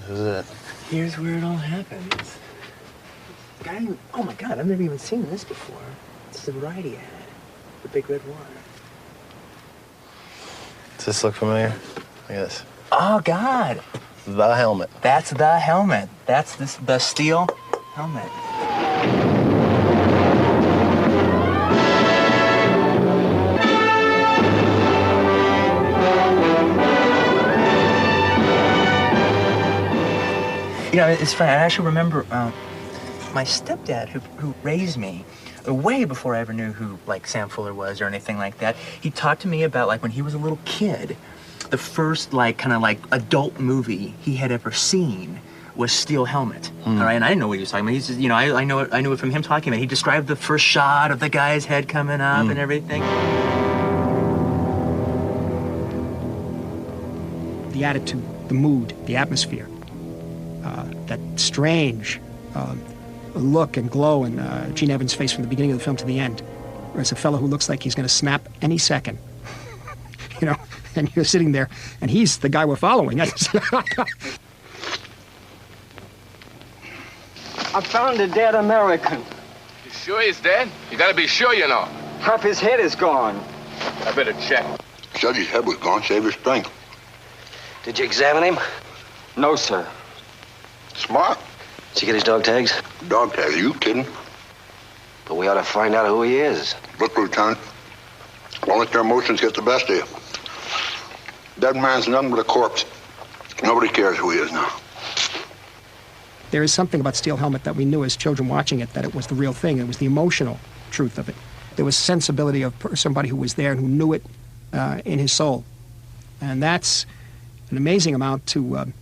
This is it. Here's where it all happens. Oh my God, I've never even seen this before. It's a variety ad. The Big Red One. Does this look familiar? Look at this. Oh, God. The helmet. That's the helmet. That's the steel helmet. You know, it's funny. I actually remember my stepdad, who raised me, way before I ever knew who, like, Sam Fuller was or anything like that. He talked to me about, like, when he was a little kid, the first, like, kind of, like, adult movie he had ever seen was Steel Helmet. All right, and I didn't know what he was talking about. He's just, you know, I knew it from him talking about it. He described the first shot of the guy's head coming up and everything. The attitude, the mood, the atmosphere, that strange look and glow in Gene Evans' face from the beginning of the film to the end. There's a fellow who looks like he's going to snap any second. You know, and you're sitting there, and he's the guy we're following. I found a dead American. You sure he's dead? You gotta be sure, you know. Half his head is gone. I better check. Said his head was gone, save his strength. Did you examine him? No, sir. Smart. Did you get his dog tags? Dog tag, are you kidding? But we ought to find out who he is. Look, Lieutenant, don't let your emotions get the best of you. Dead man's nothing but a corpse. Nobody cares who he is now. There is something about Steel Helmet that we knew as children watching it, that it was the real thing. It was the emotional truth of it. There was sensibility of somebody who was there and who knew it in his soul. And that's an amazing amount to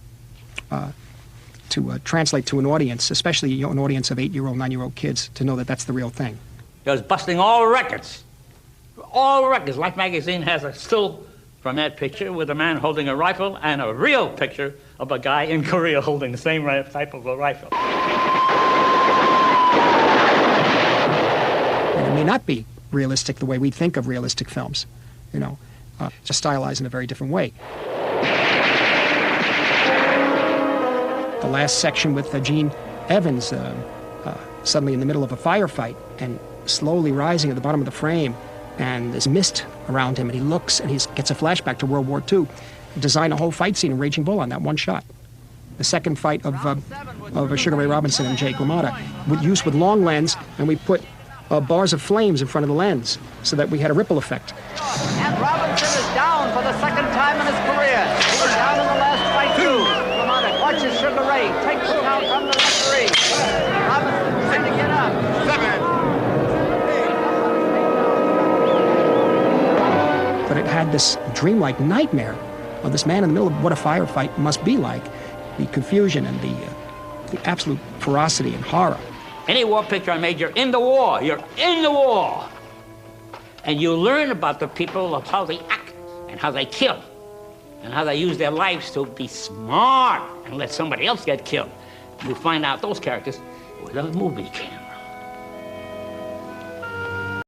translate to an audience, especially an audience of 8-year-old, 9-year-old kids, to know that that's the real thing. He was busting all records. All records. Life magazine has a still from that picture with a man holding a rifle and a real picture of a guy in Korea holding the same type of a rifle. And it may not be realistic the way we think of realistic films, you know, just stylized in a very different way. The last section with Gene Evans suddenly in the middle of a firefight and slowly rising at the bottom of the frame, and there's mist around him, and he looks and he gets a flashback to World War II. Designed a whole fight scene in Raging Bull on that one shot. The second fight of Sugar Ray Robinson and Jake LaMotta, used with long lens, and we put bars of flames in front of the lens so that we had a ripple effect. And Robinson is down for the second time in his career. He was down in the last fight too. LaMotta watches Sugar Ray take the count from the referee. Robinson trying to get up. 7. But it had this dreamlike nightmare of this man in the middle of what a firefight must be like. The confusion and the absolute ferocity and horror. Any war picture I made, you're in the war. You're in the war. And you learn about the people, of how they act and how they kill and how they use their lives to be smart and let somebody else get killed. You find out those characters with a movie camera.